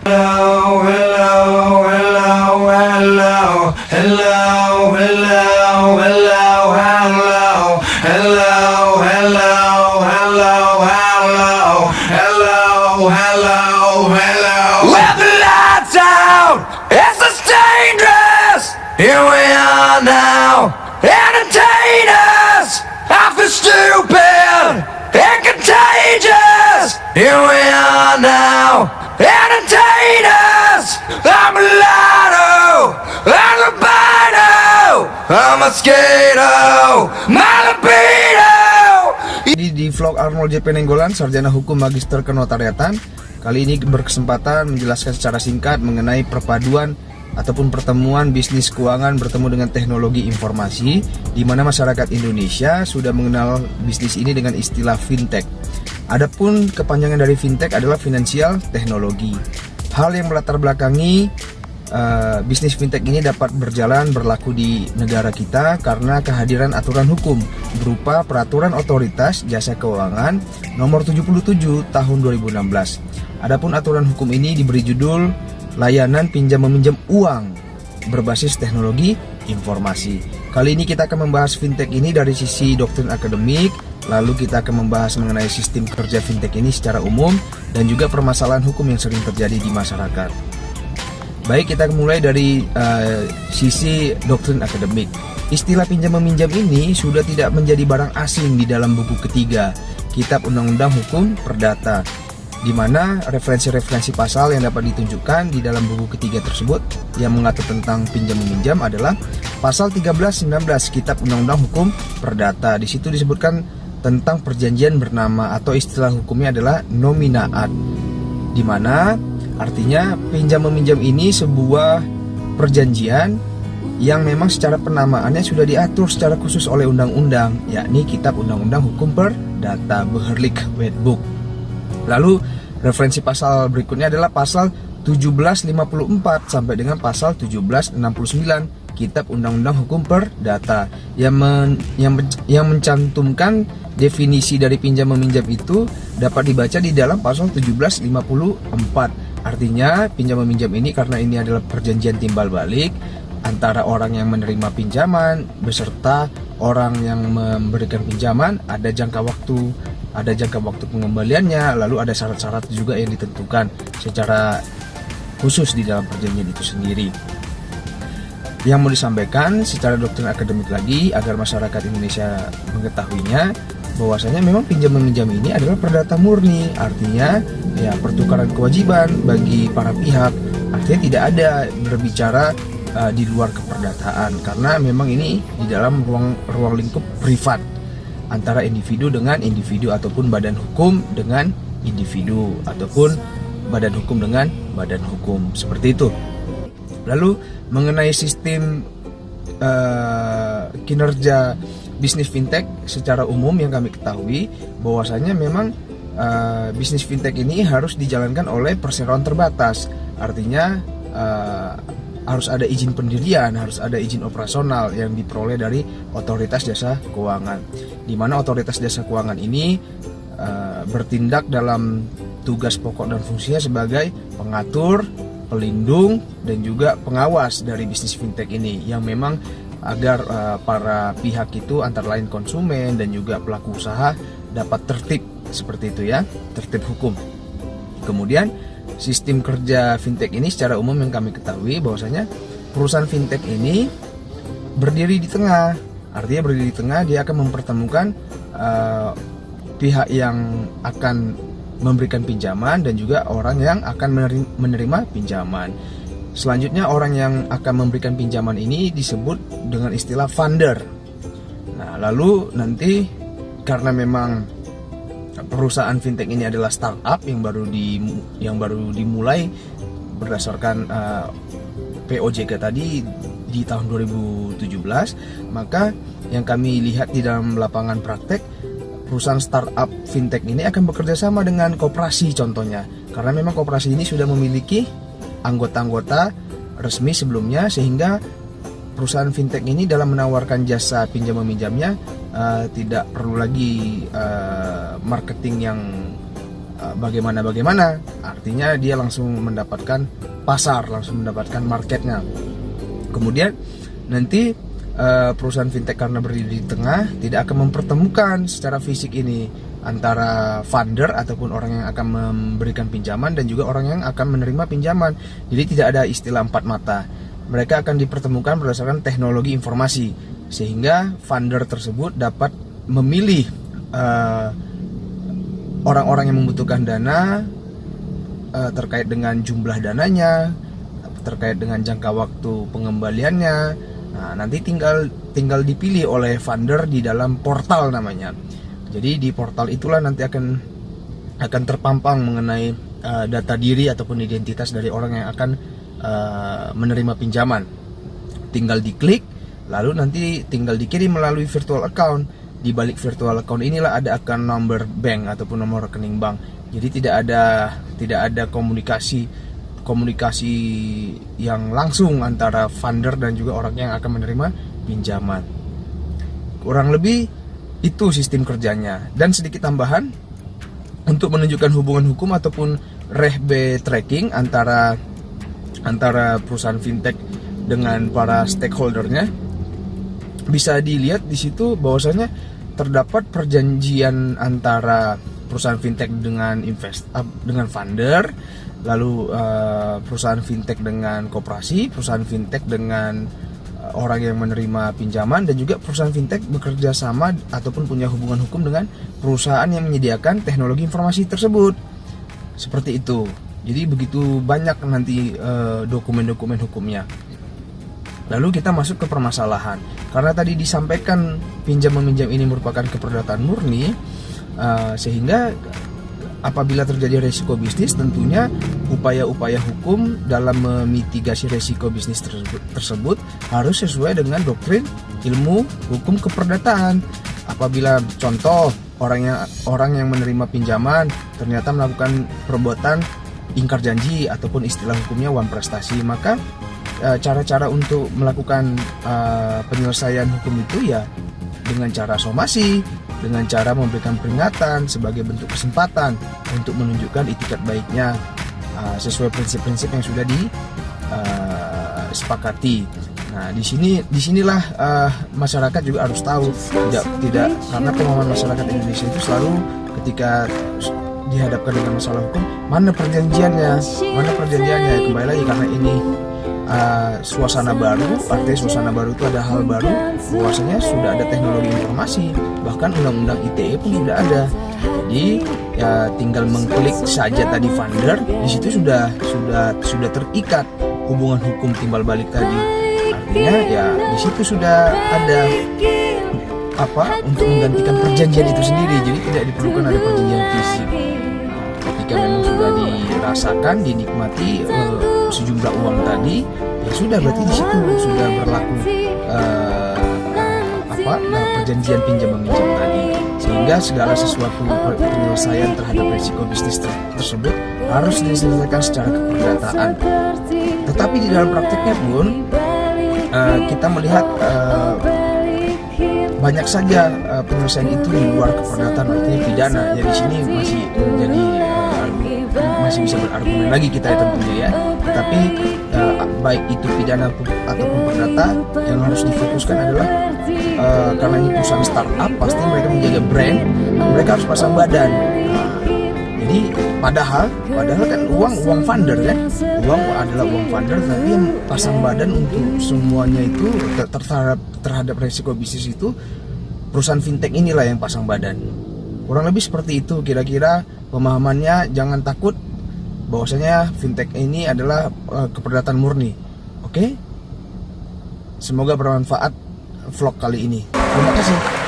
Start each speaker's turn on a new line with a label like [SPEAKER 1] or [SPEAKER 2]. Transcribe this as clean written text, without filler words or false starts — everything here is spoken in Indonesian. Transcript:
[SPEAKER 1] Hello, hello, hello, hello, hello, hello, hello, hello, hello, hello, hello, hello, hello, hello, hello. With the lights out, it's the dangerous. Here we are now, entertain us. I feel stupid and contagious. Here we are now, entertain us. I'm a lotto, I'm a bino, I'm a mosquito, my libido.
[SPEAKER 2] Di vlog Arnold J. Nenggolan, Sarjana Hukum Magister Kenotariatan. Kali ini berkesempatan menjelaskan secara singkat mengenai perpaduan ataupun pertemuan bisnis keuangan bertemu dengan teknologi informasi, di mana masyarakat Indonesia sudah mengenal bisnis ini dengan istilah fintech. Adapun kepanjangan dari fintech adalah finansial teknologi. Hal yang melatar belakangi bisnis fintech ini dapat berlaku di negara kita karena kehadiran aturan hukum berupa Peraturan Otoritas Jasa Keuangan Nomor 77 Tahun 2016. Adapun aturan hukum ini diberi judul Layanan Pinjam Meminjam Uang Berbasis Teknologi Informasi. Kali ini kita akan membahas fintech ini dari sisi doktrin akademik, lalu kita akan membahas mengenai sistem kerja fintech ini secara umum dan juga permasalahan hukum yang sering terjadi di masyarakat. Baik, kita mulai dari sisi doktrin akademik. Istilah pinjam meminjam ini sudah tidak menjadi barang asing di dalam buku ketiga Kitab Undang-Undang Hukum Perdata, di mana referensi-referensi pasal yang dapat ditunjukkan di dalam buku ketiga tersebut yang mengatur tentang pinjam meminjam adalah pasal 13-19 Kitab Undang-Undang Hukum Perdata. Di situ disebutkan tentang perjanjian bernama atau istilah hukumnya adalah nominaat, di mana artinya pinjam meminjam ini sebuah perjanjian yang memang secara penamaannya sudah diatur secara khusus oleh undang-undang, yakni Kitab Undang-Undang Hukum Perdata Beharlijk Wetboek. Lalu referensi pasal berikutnya adalah pasal 1754 sampai dengan pasal 1769 Kitab Undang-Undang Hukum Perdata yang mencantumkan definisi dari pinjam meminjam itu dapat dibaca di dalam pasal 1754. Artinya pinjam meminjam ini karena ini adalah perjanjian timbal balik antara orang yang menerima pinjaman beserta orang yang memberikan pinjaman, ada jangka waktu pengembaliannya, lalu ada syarat-syarat juga yang ditentukan secara khusus di dalam perjanjian itu sendiri. Yang mau disampaikan secara doktrin akademik lagi agar masyarakat Indonesia mengetahuinya, bahwasanya memang pinjam meminjam ini adalah perdata murni, artinya ya pertukaran kewajiban bagi para pihak, artinya tidak ada berbicara di luar keperdataan, karena memang ini di dalam ruang lingkup privat antara individu dengan individu ataupun badan hukum dengan individu ataupun badan hukum dengan badan hukum, seperti itu. Lalu mengenai sistem kinerja bisnis fintech secara umum yang kami ketahui, bahwasanya memang bisnis fintech ini harus dijalankan oleh perseroan terbatas, artinya harus ada izin pendirian, harus ada izin operasional yang diperoleh dari Otoritas Jasa Keuangan, di mana Otoritas Jasa Keuangan ini bertindak dalam tugas pokok dan fungsinya sebagai pengatur, pelindung, dan juga pengawas dari bisnis fintech ini, yang memang agar para pihak itu antara lain konsumen dan juga pelaku usaha dapat tertib, seperti itu ya, tertib hukum. Kemudian sistem kerja fintech ini secara umum yang kami ketahui bahwasanya perusahaan fintech ini berdiri di tengah, artinya berdiri di tengah, dia akan mempertemukan pihak yang akan memberikan pinjaman dan juga orang yang akan menerima pinjaman. Selanjutnya orang yang akan memberikan pinjaman ini disebut dengan istilah funder. Nah, lalu nanti karena memang perusahaan fintech ini adalah startup yang baru dimulai berdasarkan POJK tadi di tahun 2017, maka yang kami lihat di dalam lapangan praktek, perusahaan startup fintech ini akan bekerja sama dengan koperasi contohnya, karena memang koperasi ini sudah memiliki anggota-anggota resmi sebelumnya, sehingga perusahaan fintech ini dalam menawarkan jasa pinjam meminjamnya tidak perlu lagi marketing yang bagaimana, artinya dia langsung mendapatkan pasar, langsung mendapatkan marketnya. Kemudian nanti perusahaan fintech karena berdiri di tengah tidak akan mempertemukan secara fisik ini antara funder ataupun orang yang akan memberikan pinjaman dan juga orang yang akan menerima pinjaman. Jadi tidak ada istilah empat mata. Mereka akan dipertemukan berdasarkan teknologi informasi, sehingga funder tersebut dapat memilih orang-orang yang membutuhkan dana terkait dengan jumlah dananya, terkait dengan jangka waktu pengembaliannya. Nah, nanti tinggal dipilih oleh funder di dalam portal namanya. Jadi di portal itulah nanti akan terpampang mengenai data diri ataupun identitas dari orang yang akan menerima pinjaman. Tinggal diklik, lalu nanti tinggal dikirim melalui virtual account. Di balik virtual account inilah ada account number bank ataupun nomor rekening bank. Jadi tidak ada komunikasi yang langsung antara funder dan juga orang yang akan menerima pinjaman. Kurang lebih itu sistem kerjanya. Dan sedikit tambahan, untuk menunjukkan hubungan hukum ataupun rehbe tracking antara perusahaan fintech dengan para stakeholdernya, bisa dilihat di situ bahwasanya terdapat perjanjian antara perusahaan fintech dengan funder, lalu perusahaan fintech dengan koperasi, perusahaan fintech dengan orang yang menerima pinjaman, dan juga perusahaan fintech bekerja sama ataupun punya hubungan hukum dengan perusahaan yang menyediakan teknologi informasi tersebut. Seperti itu. Jadi begitu banyak nanti dokumen-dokumen hukumnya. Lalu kita masuk ke permasalahan. Karena tadi disampaikan pinjam-meminjam ini merupakan keperdataan murni, sehingga apabila terjadi resiko bisnis, tentunya upaya-upaya hukum dalam memitigasi resiko bisnis tersebut harus sesuai dengan doktrin ilmu hukum keperdataan. Apabila contoh orang yang menerima pinjaman ternyata melakukan perbuatan ingkar janji ataupun istilah hukumnya wan prestasi, maka cara-cara untuk melakukan penyelesaian hukum itu ya dengan cara somasi, dengan cara memberikan peringatan sebagai bentuk kesempatan untuk menunjukkan itikat baiknya sesuai prinsip-prinsip yang sudah disepakati. Nah, disinilah masyarakat juga harus tahu, tidak karena pemahaman masyarakat Indonesia itu selalu ketika dihadapkan dengan masalah hukum, mana perjanjiannya. Kembali lagi karena ini suasana baru, artinya suasana baru itu ada hal baru, bahwasanya sudah ada teknologi informasi, bahkan undang-undang ITE pun sudah ada. Jadi ya tinggal mengklik saja tadi funder, di situ sudah terikat hubungan hukum timbal balik tadi. Artinya ya di situ sudah ada untuk menggantikan perjanjian itu sendiri. Jadi tidak diperlukan ada perjanjian fisik. Ketika memang sudah dirasakan, dinikmati sejumlah uang tadi, ya sudah, berarti di situ sudah berlaku perjanjian pinjam meminjam tadi, sehingga segala sesuatu penyelesaian terhadap risiko bisnis tersebut harus diselesaikan secara keperdataan. Tetapi di dalam prakteknya pun kita melihat banyak saja penyelesaian itu di luar keperdataan, artinya pidana. Ya di sini masih bisa berargumen lagi kita ya tentunya ya. Tapi baik itu pidana ataupun perdata, yang harus difokuskan adalah karena ini perusahaan startup, pasti mereka menjaga brand, mereka harus pasang badan. Jadi padahal kan uang funder kan, uang adalah uang funder, tapi yang pasang badan untuk semuanya itu terhadap resiko bisnis itu perusahaan fintech inilah yang pasang badan. Kurang lebih seperti itu kira-kira pemahamannya. Jangan takut bahwasanya fintech ini adalah keperdataan murni. Oke? Semoga bermanfaat vlog kali ini. Terima kasih.